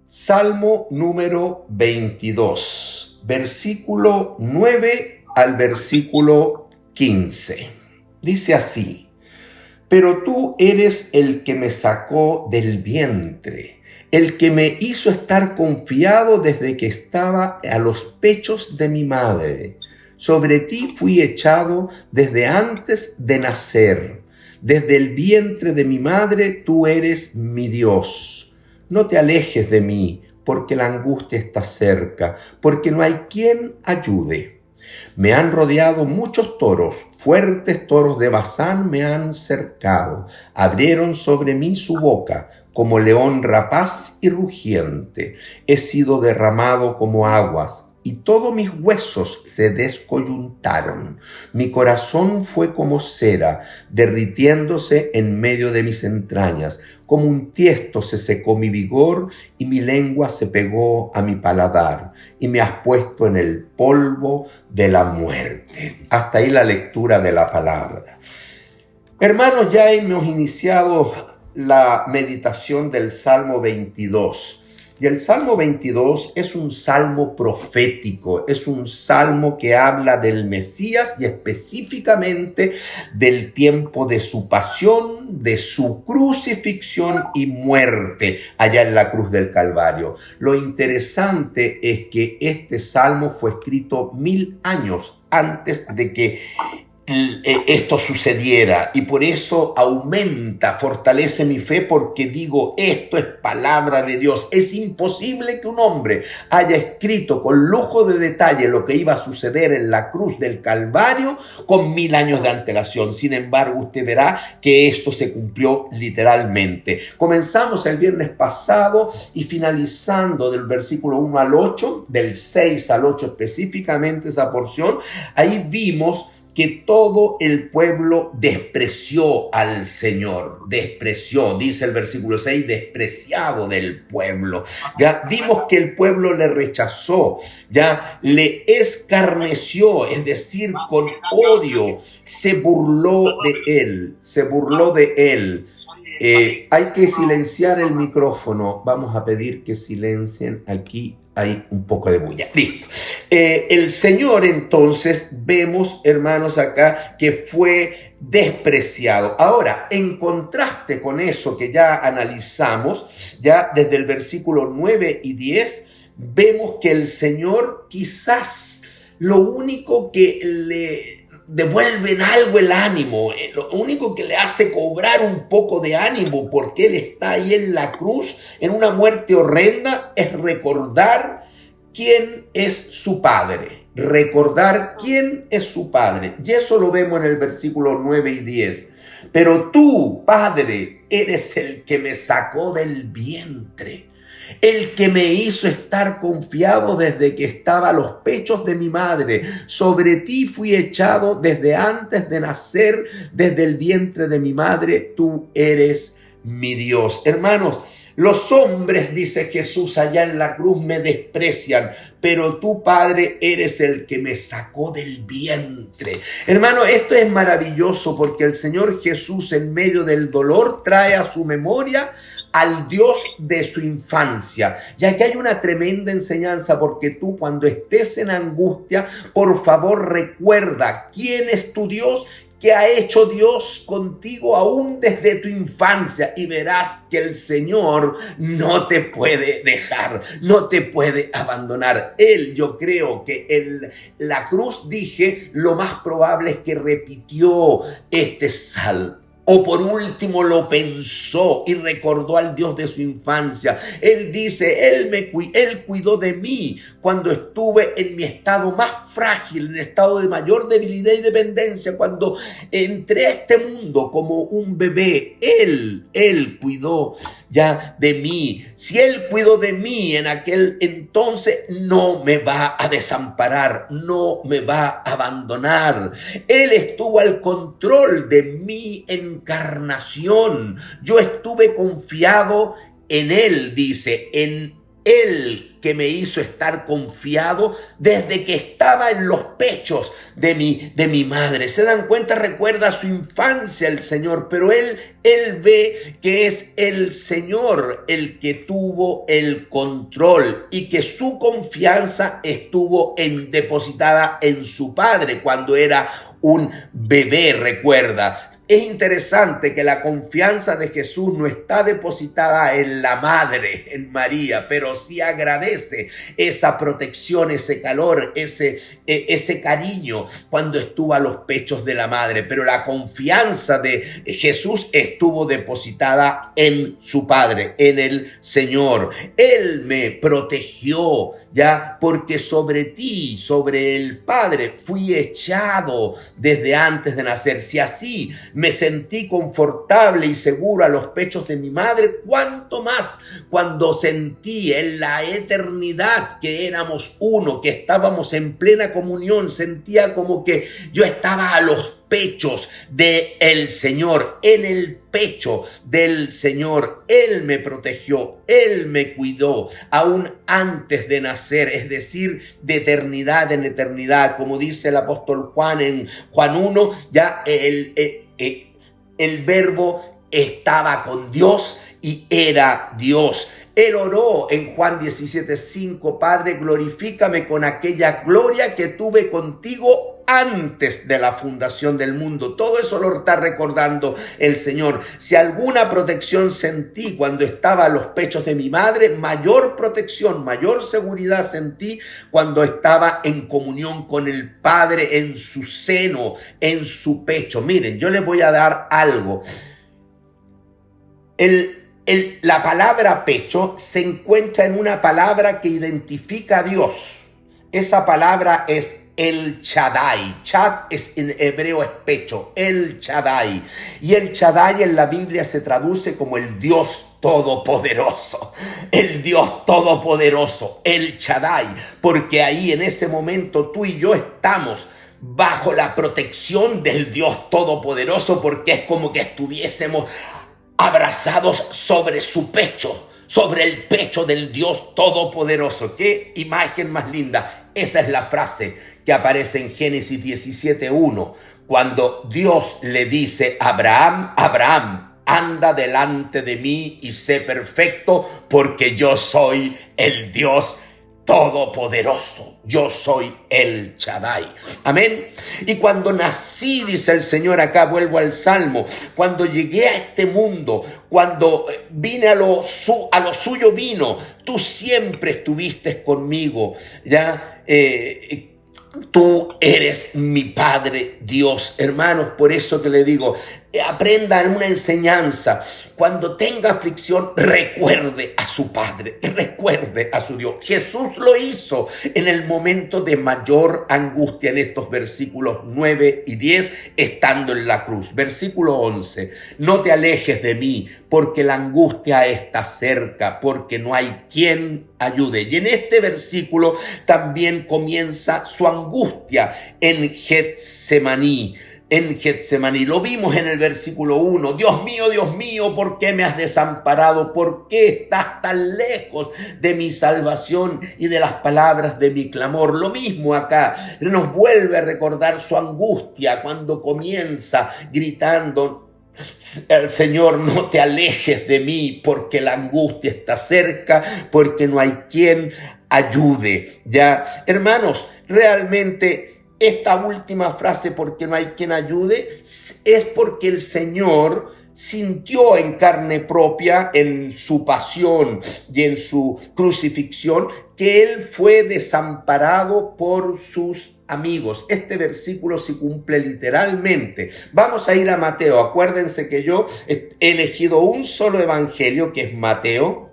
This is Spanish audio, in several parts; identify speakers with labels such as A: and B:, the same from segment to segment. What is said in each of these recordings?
A: Salmo número 22, versículo 9 al versículo 15. Dice así: pero tú eres el que me sacó del vientre, el que me hizo estar confiado desde que estaba a los pechos de mi madre. Sobre ti fui echado desde antes de nacer. Desde el vientre de mi madre tú eres mi Dios. No te alejes de mí, porque la angustia está cerca, porque no hay quien ayude. Me han rodeado muchos toros, fuertes toros de Basán me han cercado. Abrieron sobre mí su boca, como león rapaz y rugiente. He sido derramado como aguas, y todos mis huesos se descoyuntaron. Mi corazón fue como cera, derritiéndose en medio de mis entrañas. Como un tiesto se secó mi vigor, y mi lengua se pegó a mi paladar, y me has puesto en el polvo de la muerte. Hasta ahí la lectura de la palabra. Hermanos, ya hemos iniciado la meditación del Salmo 22. Y el Salmo 22 es un salmo profético, es un salmo que habla del Mesías y específicamente del tiempo de su pasión, de su crucifixión y muerte allá en la cruz del Calvario. Lo interesante es que este salmo fue escrito 1000 años antes de que esto sucediera, y por eso fortalece mi fe, porque digo, esto es palabra de Dios. Es imposible que un hombre haya escrito con lujo de detalle lo que iba a suceder en la cruz del Calvario con 1000 años de antelación. Sin embargo, usted verá que esto se cumplió literalmente. Comenzamos el viernes pasado y finalizando del versículo 1 al 8, del 6 al 8 específicamente esa porción, ahí vimos que todo el pueblo despreció al Señor, dice el versículo 6, despreciado del pueblo. Ya vimos que el pueblo le rechazó, ya le escarneció, es decir, con odio, se burló de él. Hay que silenciar el micrófono. Vamos a pedir que silencien aquí. Hay un poco de bulla. Listo. El Señor, entonces, vemos, hermanos, acá que fue despreciado. Ahora, en contraste con eso que ya analizamos, ya desde el versículo 9 y 10, vemos que el Señor quizás lo único que le devuelve en algo el ánimo, lo único que le hace cobrar un poco de ánimo porque Él está ahí en la cruz, en una muerte horrenda, es recordar quién es su Padre. Recordar quién es su Padre. Y eso lo vemos en el versículo 9 y 10. Pero tú, Padre, eres el que me sacó del vientre, el que me hizo estar confiado desde que estaba a los pechos de mi madre. Sobre ti fui echado desde antes de nacer, desde el vientre de mi madre. Tú eres mi Dios. Hermanos, los hombres, dice Jesús allá en la cruz, me desprecian, pero tú, Padre, eres el que me sacó del vientre. Hermano, esto es maravilloso porque el Señor Jesús, en medio del dolor, trae a su memoria al Dios de su infancia. Y aquí hay una tremenda enseñanza, porque tú, cuando estés en angustia, por favor recuerda quién es tu Dios, que ha hecho Dios contigo aún desde tu infancia, y verás que el Señor no te puede dejar, no te puede abandonar. Yo creo que la cruz, dije, lo más probable es que repitió este salmo. O por último lo pensó y recordó al Dios de su infancia. Él dice, Él cuidó de mí cuando estuve en mi estado más frágil, en el estado de mayor debilidad y dependencia, cuando entré a este mundo como un bebé. Él cuidó ya de mí. Si Él cuidó de mí en aquel entonces, no me va a desamparar, no me va a abandonar. Él estuvo al control de mi encarnación. Yo estuve confiado en Él, dice, en Él que me hizo estar confiado desde que estaba en los pechos de mi madre. ¿Se dan cuenta? Recuerda su infancia el Señor, pero Él ve que es el Señor el que tuvo el control y que su confianza estuvo depositada en su Padre cuando era un bebé, recuerda. Es interesante que la confianza de Jesús no está depositada en la madre, en María, pero sí agradece esa protección, ese calor, ese cariño cuando estuvo a los pechos de la madre. Pero la confianza de Jesús estuvo depositada en su Padre, en el Señor. Él me protegió, ya, porque sobre ti, sobre el Padre, fui echado desde antes de nacer. Si así me sentí confortable y seguro a los pechos de mi madre, cuánto más cuando sentí en la eternidad que éramos uno, que estábamos en plena comunión. Sentía como que yo estaba a los pechos del Señor, en el pecho del Señor. Él me protegió, Él me cuidó, aún antes de nacer, es decir, de eternidad en eternidad. Como dice el apóstol Juan en Juan 1, ya el verbo estaba con Dios y era Dios. Él oró en Juan 17:5, Padre, glorifícame con aquella gloria que tuve contigo antes de la fundación del mundo. Todo eso lo está recordando el Señor. Si alguna protección sentí cuando estaba a los pechos de mi madre, mayor protección, mayor seguridad sentí cuando estaba en comunión con el Padre, en su seno, en su pecho. Miren, yo les voy a dar algo. La palabra pecho se encuentra en una palabra que identifica a Dios. Esa palabra es el Shaddai. Chad en hebreo es pecho, el Shaddai. Y el Shaddai en la Biblia se traduce como el Dios todopoderoso. El Dios todopoderoso, el Shaddai. Porque ahí en ese momento tú y yo estamos bajo la protección del Dios todopoderoso, porque es como que estuviésemos abrazados sobre su pecho, sobre el pecho del Dios todopoderoso. ¡Qué imagen más linda! Esa es la frase que aparece en Génesis 17:1, cuando Dios le dice a Abraham: Abraham, anda delante de mí y sé perfecto, porque yo soy el Dios todopoderoso. Yo soy el Shaddai. Amén. Y cuando nací, dice el Señor acá, vuelvo al Salmo, cuando llegué a este mundo, cuando vine a lo suyo vino, tú siempre estuviste conmigo, ¿ya? Tú eres mi Padre Dios. Hermanos, por eso que le digo, aprenda una enseñanza. Cuando tenga aflicción, recuerde a su Padre, recuerde a su Dios. Jesús lo hizo en el momento de mayor angustia en estos versículos 9 y 10, estando en la cruz. Versículo 11, no te alejes de mí, porque la angustia está cerca, porque no hay quien ayude. Y en este versículo también comienza su angustia en Getsemaní. En Getsemaní, lo vimos en el versículo 1. Dios mío, ¿por qué me has desamparado? ¿Por qué estás tan lejos de mi salvación y de las palabras de mi clamor? Lo mismo acá, nos vuelve a recordar su angustia cuando comienza gritando: el Señor, no te alejes de mí, porque la angustia está cerca, porque no hay quien ayude. Ya, hermanos, realmente esta última frase, porque no hay quien ayude, es porque el Señor sintió en carne propia, en su pasión y en su crucifixión, que Él fue desamparado por sus amigos. Este versículo se cumple literalmente. Vamos a ir a Mateo. Acuérdense que yo he elegido un solo evangelio, que es Mateo.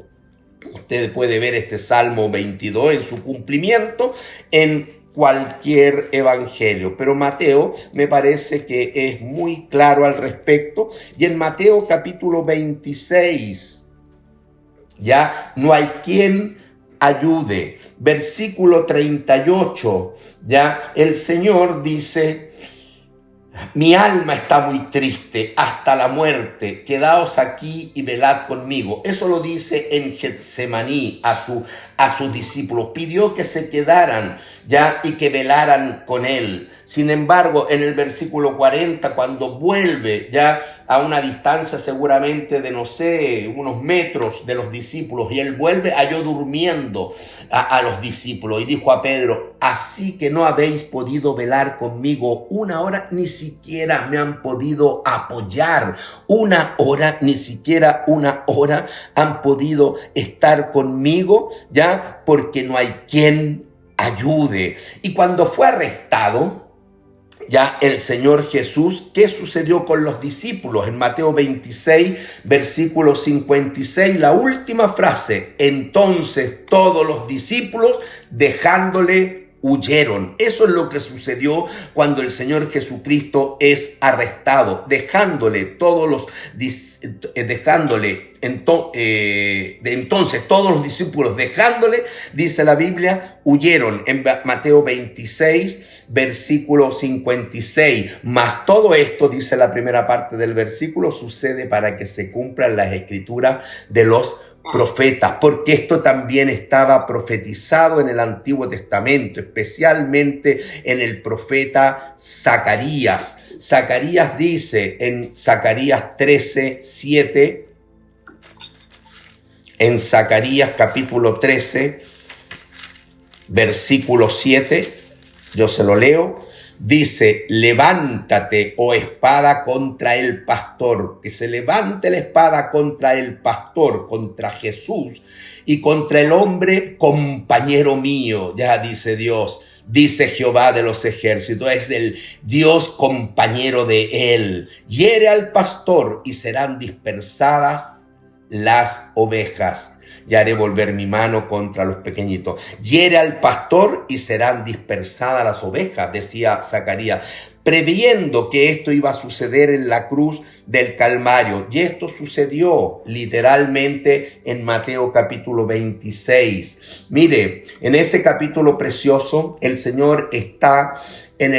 A: Usted puede ver este Salmo 22 en su cumplimiento en cualquier evangelio, pero Mateo me parece que es muy claro al respecto. Y en Mateo capítulo 26, ya no hay quien ayude. Versículo 38, ya el Señor dice: mi alma está muy triste hasta la muerte. Quedaos aquí y velad conmigo. Eso lo dice en Getsemaní a sus discípulos. Pidió que se quedaran ya y que velaran con él. Sin embargo, en el versículo 40, cuando vuelve ya a una distancia seguramente de, no sé, unos metros de los discípulos, y él vuelve, halló durmiendo a los discípulos y dijo a Pedro: así que no habéis podido velar conmigo una hora, ni siquiera me han podido apoyar una hora, ni siquiera una hora han podido estar conmigo, ya, porque no hay quien ayude. Y cuando fue arrestado, ya el Señor Jesús, ¿qué sucedió con los discípulos? En Mateo 26, versículo 56, la última frase: entonces todos los discípulos, dejándole, huyeron. Eso es lo que sucedió cuando el Señor Jesucristo es arrestado, entonces todos los discípulos, dejándole, dice la Biblia, huyeron. En Mateo 26, versículo 56. Mas todo esto, dice la primera parte del versículo, sucede para que se cumplan las escrituras de los profetas, porque esto también estaba profetizado en el Antiguo Testamento, especialmente en el profeta Zacarías. Zacarías dice en Zacarías 13:7, en Zacarías capítulo 13, versículo 7, yo se lo leo. Dice: levántate, oh espada, contra el pastor. Que se levante la espada contra el pastor, contra Jesús y contra el hombre compañero mío. Ya dice Dios, dice Jehová de los ejércitos, es el Dios compañero de él. Hiere al pastor y serán dispersadas las ovejas. Y haré volver mi mano contra los pequeñitos. Hiere al pastor y serán dispersadas las ovejas, decía Zacarías, previendo que esto iba a suceder en la cruz del Calvario. Y esto sucedió literalmente en Mateo capítulo 26. Mire, en ese capítulo precioso, el Señor está en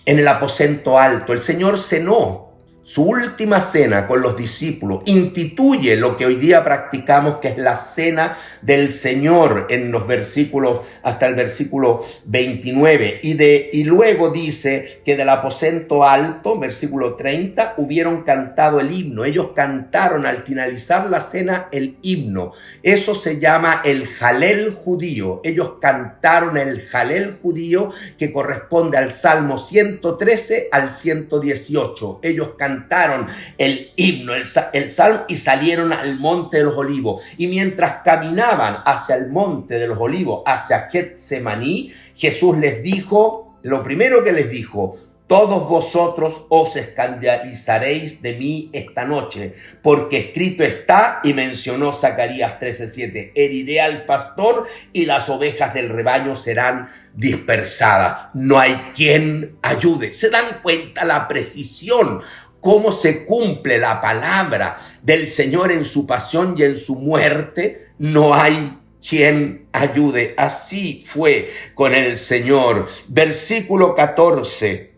A: el aposento alto. El Señor cenó su última cena con los discípulos, instituye lo que hoy día practicamos, que es la cena del Señor, en los versículos, hasta el versículo 29. Y luego dice que del aposento alto, versículo 30, hubieron cantado el himno. Ellos cantaron al finalizar la cena el himno. Eso se llama el Jalel judío. Ellos cantaron el Jalel judío, que corresponde al Salmo 113 al 118. Ellos cantaron el himno, el salmo, y salieron al monte de los olivos. Y mientras caminaban hacia el monte de los olivos, hacia Getsemaní, Jesús les dijo, lo primero que les dijo: todos vosotros os escandalizaréis de mí esta noche, porque escrito está, y mencionó Zacarías 13:7, heriré al pastor y las ovejas del rebaño serán dispersadas. No hay quien ayude. ¿Se dan cuenta la precisión? Cómo se cumple la palabra del Señor en su pasión y en su muerte. No hay quien ayude. Así fue con el Señor. Versículo 14.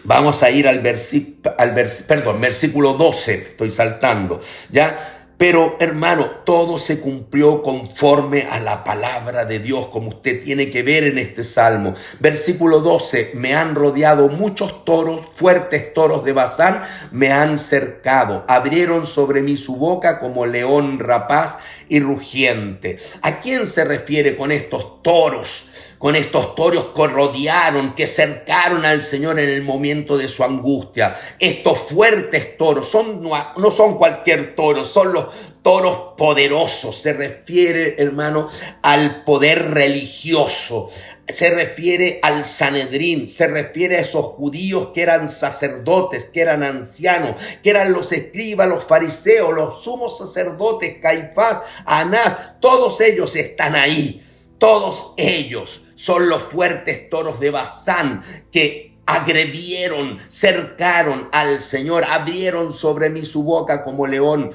A: Vamos a ir al versículo 12. Estoy saltando, ¿ya? Pero, hermano, todo se cumplió conforme a la palabra de Dios, como usted tiene que ver en este salmo. Versículo 12, me han rodeado muchos toros, fuertes toros de Basán, me han cercado. Abrieron sobre mí su boca como león rapaz y rugiente. ¿A quién se refiere con estos toros? Con estos toros que rodearon, que cercaron al Señor en el momento de su angustia. Estos fuertes toros no son cualquier toro, son los toros poderosos. Se refiere, hermano, al poder religioso. Se refiere al Sanedrín, se refiere a esos judíos que eran sacerdotes, que eran ancianos, que eran los escribas, los fariseos, los sumos sacerdotes, Caifás, Anás, todos ellos están ahí. Todos ellos son los fuertes toros de Basán que agredieron, cercaron al Señor, abrieron sobre mí su boca como león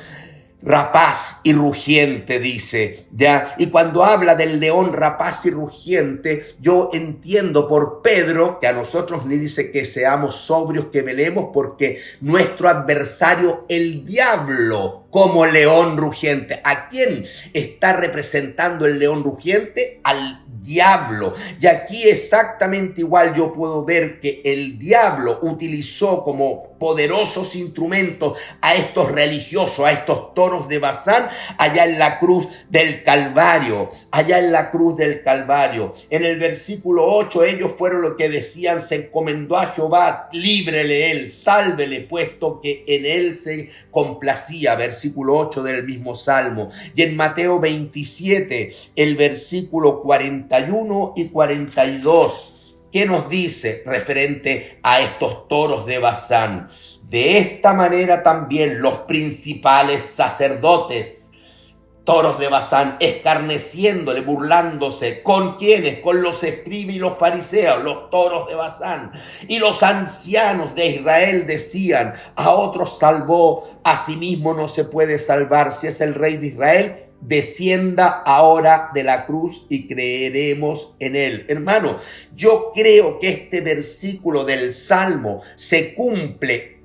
A: rapaz y rugiente, dice, ¿ya? Y cuando habla del león rapaz y rugiente, yo entiendo por Pedro que a nosotros ni dice que seamos sobrios, que velemos, porque nuestro adversario, el diablo, como león rugiente. ¿A quién está representando el león rugiente? Al diablo. Y aquí exactamente igual yo puedo ver que el diablo utilizó como poderosos instrumentos a estos religiosos, a estos toros de Basán, allá en la cruz del Calvario, allá en la cruz del Calvario. En el versículo 8, ellos fueron los que decían: se encomendó a Jehová, líbrele él, sálvele, puesto que en él se complacía. Versículo 8 del mismo Salmo. Y en Mateo 27, el versículo 41 y 42, ¿qué nos dice referente a estos toros de Basán? De esta manera también los principales sacerdotes, toros de Basán, escarneciéndole, burlándose. ¿Con quiénes? Con los escribas y los fariseos, los toros de Basán. Y los ancianos de Israel decían: a otros salvó, a sí mismo no se puede salvar. Si es el rey de Israel, descienda ahora de la cruz y creeremos en él. Hermano, yo creo que este versículo del Salmo se cumple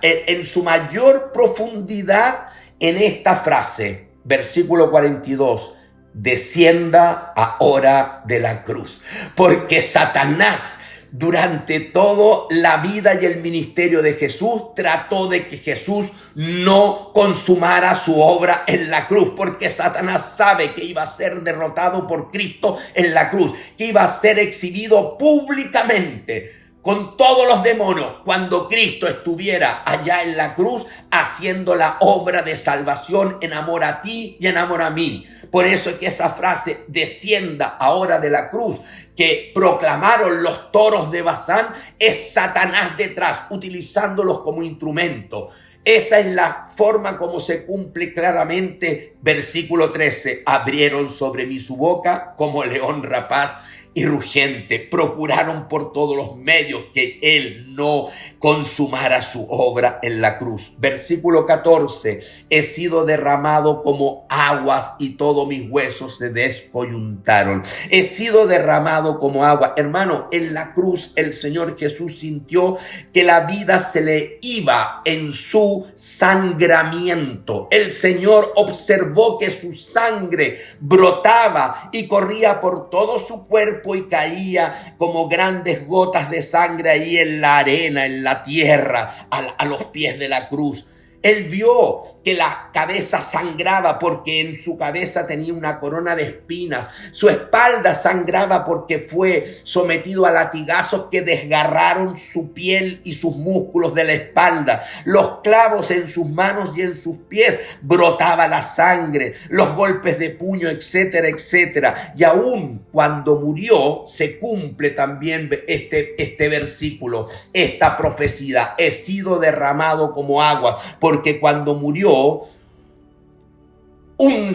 A: en su mayor profundidad en esta frase, versículo 42, descienda ahora de la cruz. Porque Satanás, durante toda la vida y el ministerio de Jesús, trató de que Jesús no consumara su obra en la cruz, porque Satanás sabe que iba a ser derrotado por Cristo en la cruz, que iba a ser exhibido públicamente con todos los demonios cuando Cristo estuviera allá en la cruz haciendo la obra de salvación en amor a ti y en amor a mí. Por eso es que esa frase, descienda ahora de la cruz, que proclamaron los toros de Basán, es Satanás detrás, utilizándolos como instrumento. Esa es la forma como se cumple claramente. Versículo 13, abrieron sobre mí su boca como león rapaz y rugiente. Procuraron por todos los medios que él no consumara su obra en la cruz. Versículo 14, he sido derramado como aguas y todos mis huesos se descoyuntaron. He sido derramado como agua. Hermano, en la cruz el Señor Jesús sintió que la vida se le iba en su sangramiento. El Señor observó que su sangre brotaba y corría por todo su cuerpo y caía como grandes gotas de sangre ahí en la arena, en la tierra, a los pies de la cruz. Él vio que la cabeza sangraba porque en su cabeza tenía una corona de espinas. Su espalda sangraba porque fue sometido a latigazos que desgarraron su piel y sus músculos de la espalda. Los clavos en sus manos y en sus pies brotaba la sangre, los golpes de puño, etcétera, etcétera. Y aún cuando murió se cumple también este versículo, esta profecía: he sido derramado como agua. Porque cuando murió un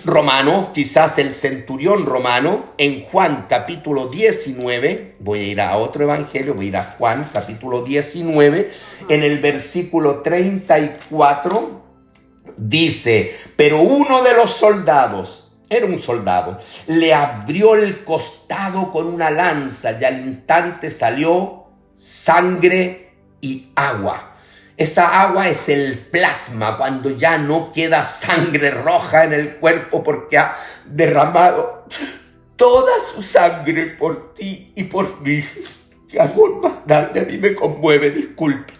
A: romano, quizás el centurión romano, en Juan capítulo 19, voy a ir a otro evangelio, voy a ir a Juan capítulo 19, en el versículo 34, dice: pero uno de los soldados, era un soldado, le abrió el costado con una lanza y al instante salió sangre y agua. Esa agua es el plasma, cuando ya no queda sangre roja en el cuerpo porque ha derramado toda su sangre por ti y por mí. Qué amor más grande, a mí me conmueve, disculpe.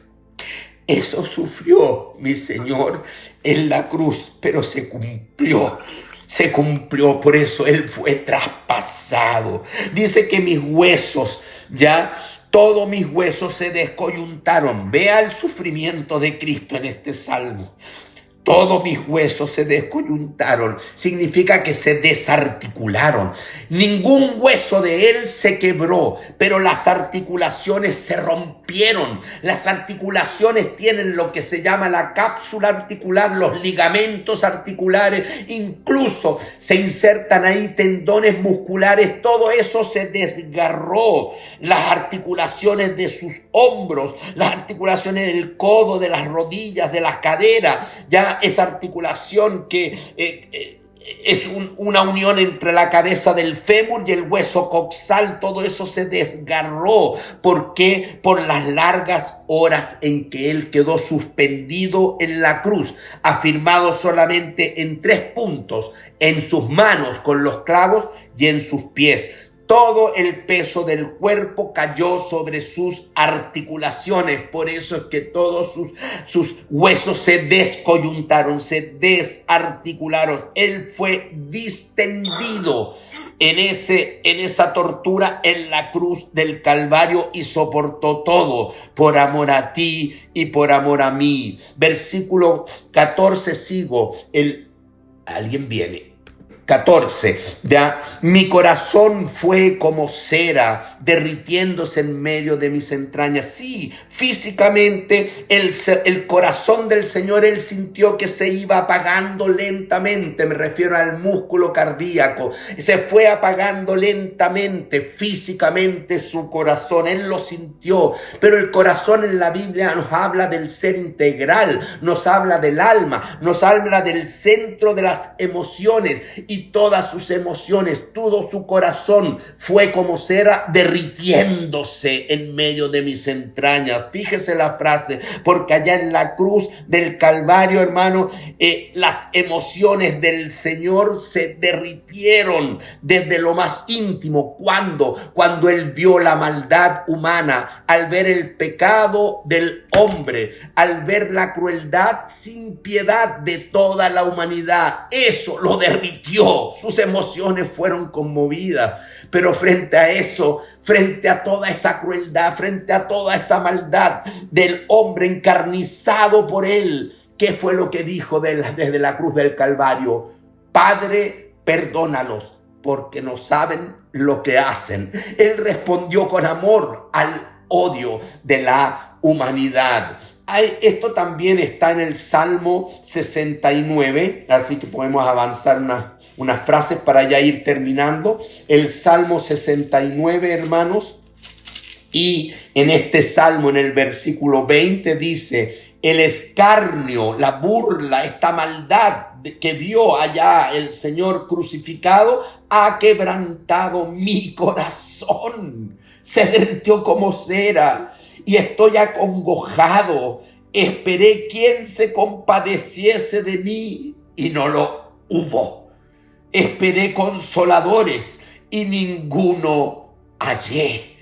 A: Eso sufrió mi Señor en la cruz, pero se cumplió. Se cumplió, por eso Él fue traspasado. Dice que mis huesos ya... todos mis huesos se descoyuntaron. Vea el sufrimiento de Cristo en este salmo. Todos mis huesos se descoyuntaron. Significa que se desarticularon. Ningún hueso de él se quebró, pero las articulaciones se rompieron. Las articulaciones tienen lo que se llama la cápsula articular, los ligamentos articulares. Incluso se insertan ahí tendones musculares. Todo eso se desgarró. Las articulaciones de sus hombros, las articulaciones del codo, de las rodillas, de la cadera, ya esa articulación que es una unión entre la cabeza del fémur y el hueso coxal. Todo eso se desgarró. ¿Por qué? Por las largas horas en que él quedó suspendido en la cruz, afirmado solamente en 3 puntos: en sus manos con los clavos y en sus pies. Todo el peso del cuerpo cayó sobre sus articulaciones. Por eso es que todos sus huesos se descoyuntaron, se desarticularon. Él fue distendido en esa tortura en la cruz del Calvario y soportó todo por amor a ti y por amor a mí. Versículo 14, sigo. Alguien viene. 14, ¿ya? Mi corazón fue como cera derritiéndose en medio de mis entrañas. Sí, físicamente el corazón del Señor, él sintió que se iba apagando lentamente. Me refiero al músculo cardíaco. Se fue apagando lentamente físicamente su corazón. Él lo sintió. Pero el corazón en la Biblia nos habla del ser integral, nos habla del alma, nos habla del centro de las emociones. Y todas sus emociones, todo su corazón fue como cera derritiéndose en medio de mis entrañas. Fíjese la frase, porque allá en la cruz del Calvario, hermano, las emociones del Señor se derritieron desde lo más íntimo. Cuando él vio la maldad humana, al ver el pecado del hombre, al ver la crueldad sin piedad de toda la humanidad, eso lo derritió. Sus emociones fueron conmovidas, pero frente a eso, frente a toda esa crueldad, frente a toda esa maldad del hombre encarnizado por él, ¿qué fue lo que dijo desde la cruz del Calvario? Padre, perdónalos, porque no saben lo que hacen. Él respondió con amor al odio de la humanidad. Esto también está en el Salmo 69, así que podemos avanzar unas frases para ya ir terminando. El Salmo 69, hermanos, y en este Salmo, en el versículo 20, dice: el escarnio, la burla, esta maldad que vio allá el Señor crucificado, ha quebrantado mi corazón. Se derritió como cera y estoy acongojado. Esperé quien se compadeciese de mí y no lo hubo. Esperé consoladores y ninguno hallé.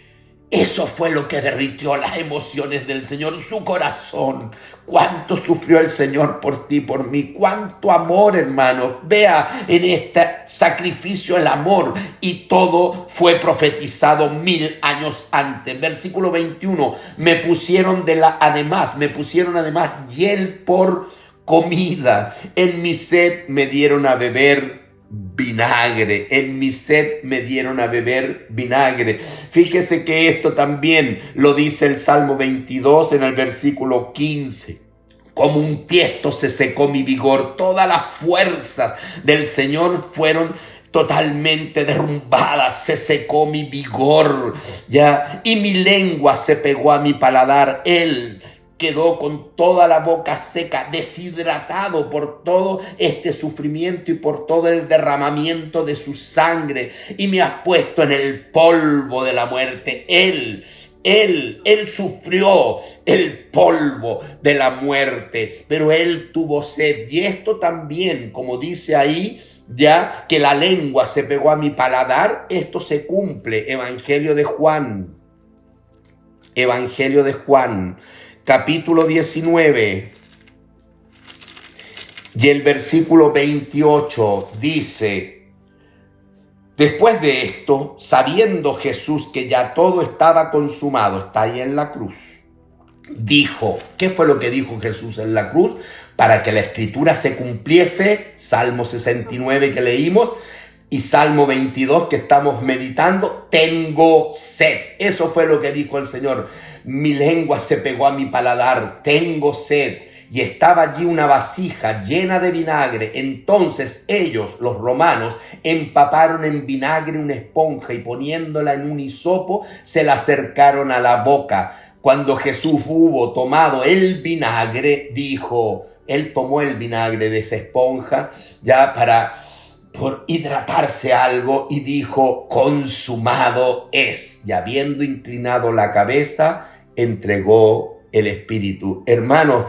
A: Eso fue lo que derritió las emociones del Señor, su corazón. Cuánto sufrió el Señor por ti, por mí. Cuánto amor, hermano. Vea en este sacrificio el amor. Y todo fue profetizado 1000 años antes. Versículo 21. Me pusieron además hiel por comida. En mi sed me dieron a beber vinagre. En mi sed me dieron a beber vinagre. Fíjese que esto también lo dice el Salmo 22 en el versículo 15. Como un tiesto se secó mi vigor. Todas las fuerzas del Señor fueron totalmente derrumbadas. Se secó mi vigor, ya, y mi lengua se pegó a mi paladar. Él quedó con toda la boca seca, deshidratado por todo este sufrimiento y por todo el derramamiento de su sangre. Y me has puesto en el polvo de la muerte. Él sufrió el polvo de la muerte, pero él tuvo sed. Y esto también, como dice ahí, ya que la lengua se pegó a mi paladar, esto se cumple. Evangelio de Juan, capítulo 19, y el versículo 28 dice: después de esto, sabiendo Jesús que ya todo estaba consumado, está ahí en la cruz, dijo, ¿qué fue lo que dijo Jesús en la cruz? Para que la escritura se cumpliese, Salmo 69 que leímos, y Salmo 22 que estamos meditando, tengo sed. Eso fue lo que dijo el Señor. Mi lengua se pegó a mi paladar, tengo sed. Y estaba allí una vasija llena de vinagre. Entonces ellos, los romanos, empaparon en vinagre una esponja y poniéndola en un hisopo, se la acercaron a la boca. Cuando Jesús hubo tomado el vinagre, dijo: Él tomó el vinagre de esa esponja ya por hidratarse algo y dijo, consumado es. Y habiendo inclinado la cabeza, entregó el espíritu. Hermanos,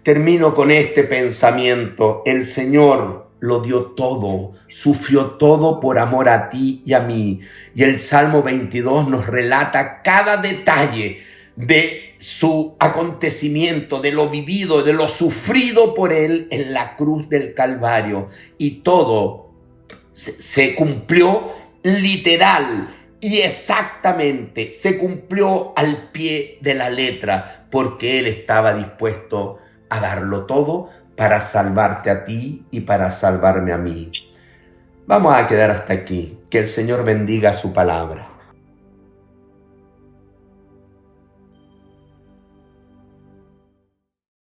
A: termino con este pensamiento. El Señor lo dio todo, sufrió todo por amor a ti y a mí. Y el Salmo 22 nos relata cada detalle de su acontecimiento, de lo vivido, de lo sufrido por Él en la cruz del Calvario. Y todo se cumplió literal y exactamente, se cumplió al pie de la letra, porque Él estaba dispuesto a darlo todo para salvarte a ti y para salvarme a mí. Vamos a quedar hasta aquí. Que el Señor bendiga su palabra.